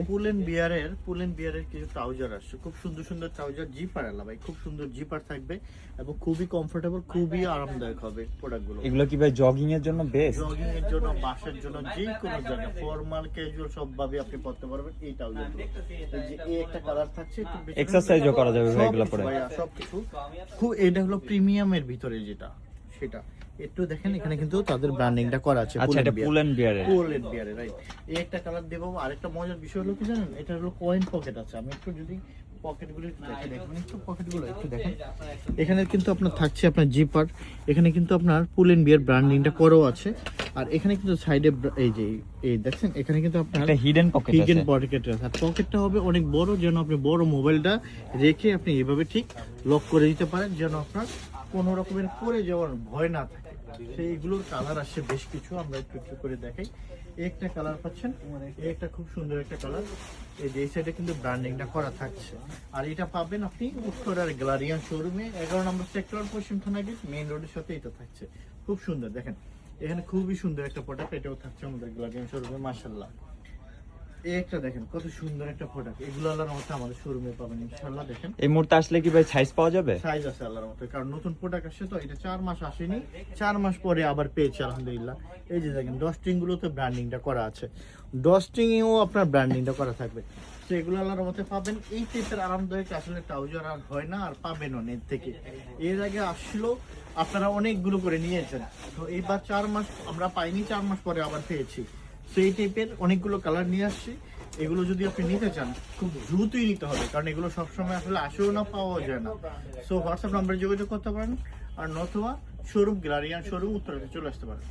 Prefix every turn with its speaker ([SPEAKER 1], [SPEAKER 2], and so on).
[SPEAKER 1] পুল and বিয়ারের কিছু trouser আসছে, খুব সুন্দর সুন্দর ট্রাউজার, জিপার আলা ভাই, খুব সুন্দর জিপার থাকবে এবং খুবই কমফোর্টেবল, খুবই আরামদায়ক হবে প্রোডাক্টগুলো।
[SPEAKER 2] এগুলো কি ভাই জগিং এর জন্য বেস্ট?
[SPEAKER 1] জগিং এর জন্য, বাসের জন্য, যে কোনো জায়গায় ফর্মাল ক্যাজুয়াল সবভাবে আপনি পরতে পারবেন এই ট্রাউজারগুলো। এই যে এই একটা কালার থাকছে, একটু
[SPEAKER 2] এক্সারসাইজও করা যাবে ভাই এগুলো পরে।
[SPEAKER 1] সবকিছু খুব, এটা হলো প্রিমিয়ামের ভিতরে যেটা সেটা একটু দেখেন, এখানে কিন্তু তাদের ব্র্যান্ডিংটা করা আছে।
[SPEAKER 2] আচ্ছা, এটা পুল এন্ড
[SPEAKER 1] বিয়ারে রাইট। এই একটা কালার দেবো। আরেকটা মজার বিষয় হলো কি জানেন, এটা হলো কয়েন পকেট আছে। আমি একটু যদি পকেটগুলো একটু দেখেন, একটু পকেটগুলো একটু দেখেন, এখানে কিন্তু আপনার থাকছে আপনার জিপার, এখানে কিন্তু আপনার পুল এন্ড বিয়ার ব্র্যান্ডিংটা করাও আছে। আর এখানে কিন্তু সাইডে এই যে এই দেখছেন, এখানে কিন্তু আপনার
[SPEAKER 2] একটা হিডেন পকেট
[SPEAKER 1] আছে। আর পকেটটা হবে অনেক বড়, যেন আপনি বড় মোবাইলটা রেখে আপনি এইভাবে ঠিক লক করে দিতে পারেন, যেন আপনার কোনো রকমের পড়ে যাওয়ার ভয় না থাকে। সেইগুলোর কালার আসছে বেশ কিছু, আমরা একটু একটু করে দেখাই। একটা কালার পাচ্ছেন, একটা খুব সুন্দর একটা কালার, এই যে এই সাইডে কিন্তু ব্র্যান্ডিংটা করা থাকছে। আর এটা পাবেন আপনি উত্তরার গ্যালারিয়ান শোরুমে, 11 নম্বর সেক্টর, পশ্চিম থানা গেট, মেইন রোডের সাথে এটা থাকছে। খুব সুন্দর দেখেন, এখানে খুবই সুন্দর একটা প্রোডাক্ট, এটাও থাকছে আমাদের গ্যালারিয়ান শোরুমে। মাশাআল্লাহ, এই একটা দেখেন কত সুন্দর একটা প্রোডাক্ট, এগুলো আল্লাহর মতো আমাদের শোরুমে পাবেন ইনশাআল্লাহ। দেখেন
[SPEAKER 2] এই মুহূর্তে আসলে কি ভাই সাইজ পাওয়া যাবে?
[SPEAKER 1] সাইজ আছে আল্লাহর মতো, কারণ নতুন প্রোডাক্ট আসছে তো, এটা 4 মাস আসেনি, 4 মাস পরে আবার পেয়েছে আলহামদুলিল্লাহ। এই যে দেখেন ডস্টিং গুলোতে ব্র্যান্ডিংটা করা আছে, ডস্টিং এও আপনার ব্র্যান্ডিংটা করা থাকবে। তো এগুলো আল্লাহর মতো পাবেন। এই টাইপের আরামদায়ক আসলে ট্রাউজার আর হয় না, আর পাবেনও নেট থেকে। এর আগে আসলো আপনারা অনেকগুলো করে নিয়েছেন, তো এইবার 4 মাস আমরা পাইনি, 4 মাস পরে আবার পেয়েছি। সেই টাইপের অনেকগুলো কালার নিয়ে আসছি। এগুলো যদি আপনি নিতে চান খুব দ্রুতই নিতে হবে, কারণ এগুলো সবসময় আসলে আসেও না, পাওয়া যায় না। সো হোয়াটসঅ্যাপ নাম্বারে যোগাযোগ করতে পারেন, আর নতুবা শোরুম গ্যালারিয়ান শোরুম উত্তরাতে চলে আসতে পারেন।